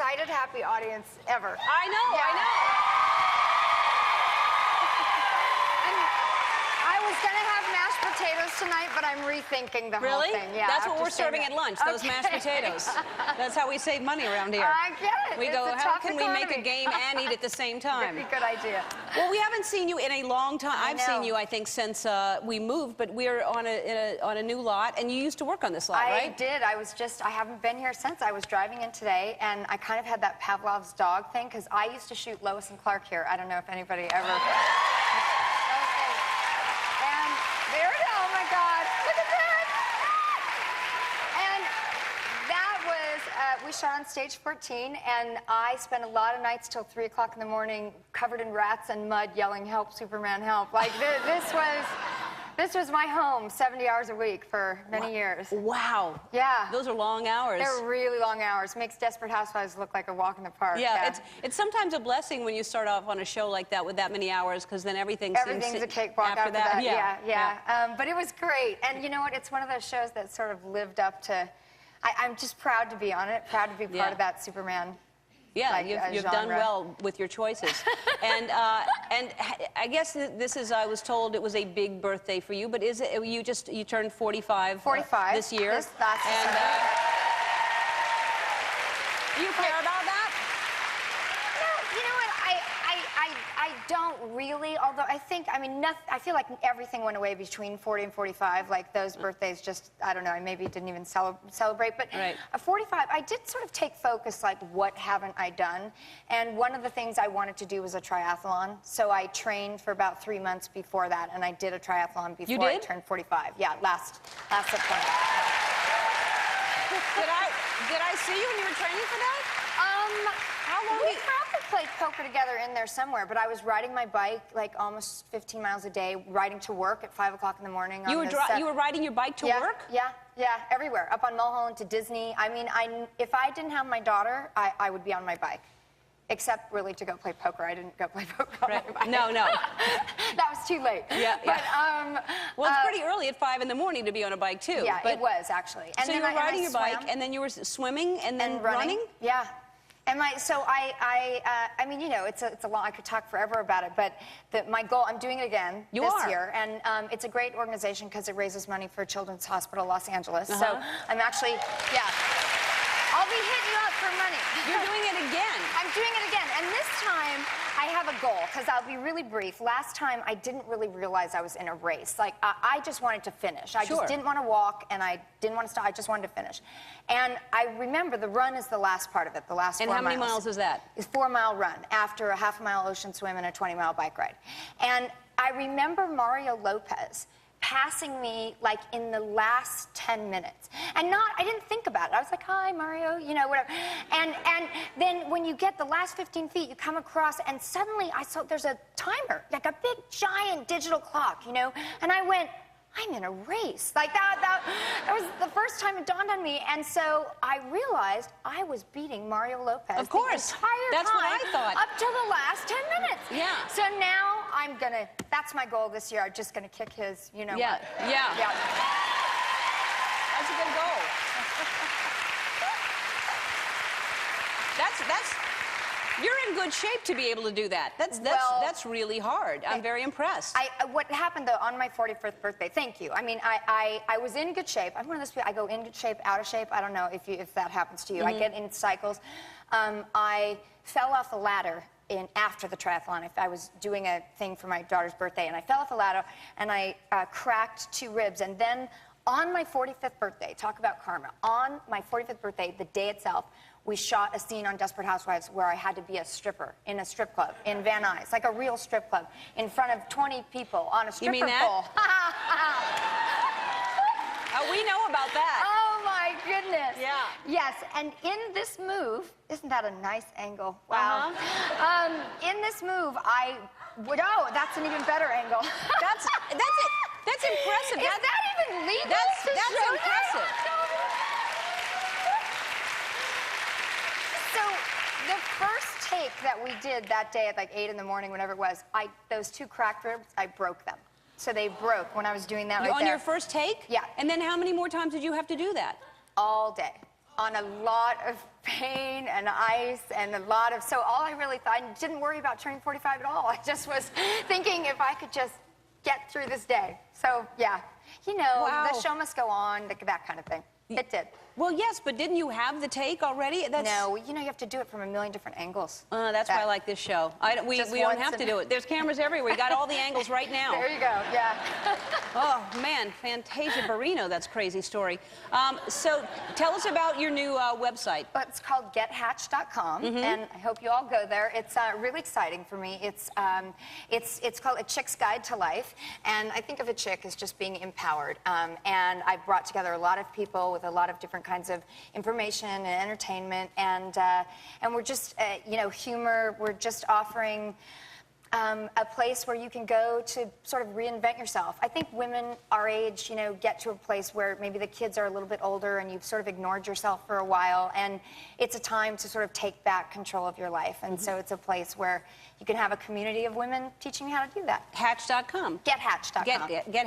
excited, happy audience ever. I know, yeah. I know. I was gonna have mashed potatoes tonight, but I'm rethinking the whole thing. Yeah, that's what we're serving at lunch, those mashed potatoes. That's how we save money around here. I get it. We go, how can we make a game and eat at the same time? Very good idea. Well, we haven't seen you in a long time. I've seen you, I think, since we moved, but we're on a new lot, and you used to work on this lot, right? I did. I haven't been here since. I was driving in today, and I kind of had that Pavlov's dog thing, because I used to shoot Lois and Clark here. I don't know if anybody ever... There we go. Oh, my God. Look at that. And that was, we shot on stage 14, and I spent a lot of nights till 3 o'clock in the morning covered in rats and mud yelling, help, Superman, help. Like, this was my home 70 hours a week for many years. Wow. Yeah. Those are long hours. They're really long hours. Makes Desperate Housewives look like a walk in the park. Yeah, it's sometimes a blessing when you start off on a show like that with that many hours, because then everything's a cakewalk after that. Yeah. But it was great. And you know what? It's one of those shows that sort of lived up to... I'm just proud to be on it, proud to be part of that Superman. Yeah, you've done well with your choices. and I guess this is, I was told it was a big birthday for you, but is it, you turned 45, 45 this year? This last December. Do you care about that? No, you know what, I don't really, although I think, I mean, I feel like everything went away between 40 and 45, like those birthdays just, I don't know, I maybe didn't even celebrate, but at 45, I did sort of take focus, like, what haven't I done? And one of the things I wanted to do was a triathlon, so I trained for about 3 months before that, and I did a triathlon before I turned 45. Yeah, last September. Did I see you when you were training for that? How long? We probably played poker together in there somewhere, but I was riding my bike like almost 15 miles a day, riding to work at 5 o'clock in the morning. You were riding your bike to work? Yeah, everywhere. Up on Mulholland to Disney. I mean, if I didn't have my daughter, I would be on my bike. Except really to go play poker. I didn't go play poker on my bike. No. That was too late. Yeah. But, well, it's pretty early at 5 in the morning to be on a bike, too. Yeah, it was, actually. And so you were riding your bike, and then you were swimming, and then running? Yeah. And I mean, you know, it's a long, I could talk forever about it, but my goal, I'm doing it again this year, and it's a great organization because it raises money for Children's Hospital Los Angeles. So I'm actually, I'll be hitting you up for money. You're doing it again. I'm doing it again, and this time I have a goal, because I'll be really brief. Last time I didn't really realize I was in a race. Like, I just wanted to finish. I just didn't want to walk, and I didn't want to stop. I just wanted to finish. And I remember the run is the last part of it, the last 4 miles. And how many miles is that? It's a 4-mile run after a half-mile ocean swim and a 20-mile bike ride. And I remember Mario Lopez passing me like in the last 10 minutes. And I didn't think about it. I was like, hi, Mario, you know, whatever. And then when you get the last 15 feet, you come across, and suddenly I saw there's a timer, like a big, giant digital clock, you know? And I went, I'm in a race. Like, that was the first time it dawned on me. And so I realized I was beating Mario Lopez of course. the entire That's time, what I thought. up till the last 10 minutes. Yeah. So now I'm gonna, that's my goal this year. I'm just gonna kick his, you know what. Yeah. That's a good goal. You're in good shape to be able to do that. That's really hard. I'm very impressed. What happened, though, on my 45th birthday, thank you. I mean, I was in good shape. I'm one of those people, I go in good shape, out of shape. I don't know if that happens to you. I get in cycles. I fell off a ladder after the triathlon. I was doing a thing for my daughter's birthday, and I fell off a ladder, and I cracked 2 ribs. And then on my 45th birthday, talk about karma, on my 45th birthday, the day itself, we shot a scene on Desperate Housewives where I had to be a stripper in a strip club in Van Nuys, like a real strip club, in front of 20 people on a stripper pole. We know about that. Oh, my goodness. Yeah. Yes, and in this move, isn't that a nice angle? Wow. In this move, oh, that's an even better angle. That's impressive. Is that even legal? That's impressive. So the first take that we did that day at like 8 in the morning, whenever it was, those 2 cracked ribs, I broke them. So they broke when I was doing that right there. On your first take? Yeah. And then how many more times did you have to do that? All day. on a lot of pain and ice and a lot of, so all I really thought, I didn't worry about turning 45 at all. I just was thinking if I could just get through this day. So, yeah, you know, Wow. the show must go on, that kind of thing. It did. Well, yes, but didn't you have the take already? No, you know, you have to do it from a million different angles. That's why I like this show. We don't have to do it. There's cameras everywhere. You got all the angles right now. There you go, yeah. Oh, man, Fantasia Barrino, that's a crazy story. So tell us about your new website. It's called gethatch.com, and I hope you all go there. It's really exciting for me. It's called A Chick's Guide to Life, and I think of a chick as just being empowered. And I've brought together a lot of people with a lot of different kinds of information and entertainment, and we're just, you know, humor. We're just offering a place where you can go to sort of reinvent yourself. I think women our age, you know, get to a place where maybe the kids are a little bit older and you've sort of ignored yourself for a while, and it's a time to sort of take back control of your life. And so it's a place where you can have a community of women teaching you how to do that. Hatch.com. Gethatch.com. Get